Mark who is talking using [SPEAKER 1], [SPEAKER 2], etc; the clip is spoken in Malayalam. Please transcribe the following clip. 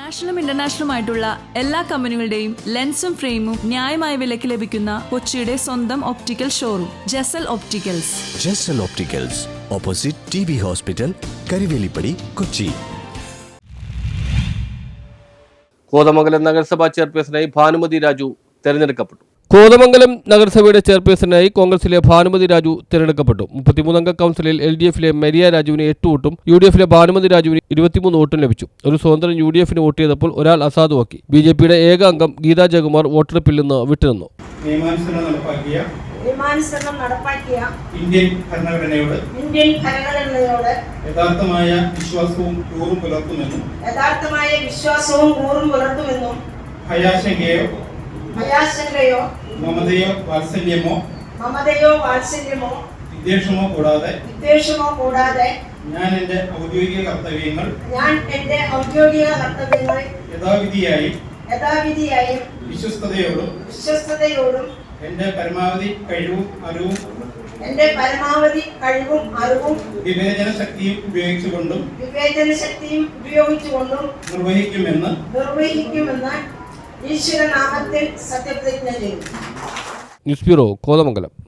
[SPEAKER 1] നാഷണലും ഇന്റർനാഷണലുമായിട്ടുള്ള എല്ലാ കമ്പനികളുടെയും ലെൻസും ഫ്രെയിമും ന്യായമായ വിലയ്ക്ക് ലഭിക്കുന്ന കൊച്ചിയുടെ സ്വന്തം optical showroom Jasal opticals.
[SPEAKER 2] Jasal opticals, opposite TB hospital, Karuvelippady, Kochi.
[SPEAKER 3] Kothamangalam നഗരസഭാ ചെയർപേഴ്സണായി ഭാനുമതി രാജു തെരഞ്ഞെടുക്കപ്പെട്ടു. കോതമംഗലം നഗരസഭയുടെ ചെയർപേഴ്സണായി കോൺഗ്രസിലെ ഭാനുമതി രാജു തിരഞ്ഞെടുക്കപ്പെട്ടു. 33-അംഗ കൗൺസിലിൽ LDF-ലെ മരിയ രാജുവിന് 8 വോട്ടും UDF-ലെ ഭാനുമതി രാജുവിന് 23 വോട്ടും ലഭിച്ചു. ഒരു സ്വതന്ത്രൻ UDF-ന് വോട്ട് ചെയ്തപ്പോൾ ഒരാൾ അസാധുവാക്കി. BJP-യുടെ ഏക അംഗം ഗീതാ ജയകുമാർ വോട്ടെടുപ്പിൽ നിന്ന് വിട്ടുനിന്നു.
[SPEAKER 4] നിയമാനുസരണം നടപ്പാക്കിയ
[SPEAKER 5] ഇന്ത്യൻ ഭരണഘടനയോട് യഥാർത്ഥമായ വിശ്വാസവും കൂറും പുലർത്തുമെന്നും ഭയാശങ്കയോ മമതയോ വാത്സല്യമോ വിദ്വേഷമോ കൂടാതെ ഞാൻ എന്റെ ഔദ്യോഗിക കർത്തവ്യങ്ങൾ യഥാവിധിയായും വിശ്വസ്തയോടും എന്റെ പരമാവധി കഴിവും അറിവും വിവേചന ശക്തിയും ഉപയോഗിച്ചുകൊണ്ടും നിർവഹിക്കുമെന്ന് ഈശ്വരനാമത്തിൽ സത്യപ്രതിജ്ഞ ചെയ്യുന്നു.
[SPEAKER 3] News bureau, Kothamangalam.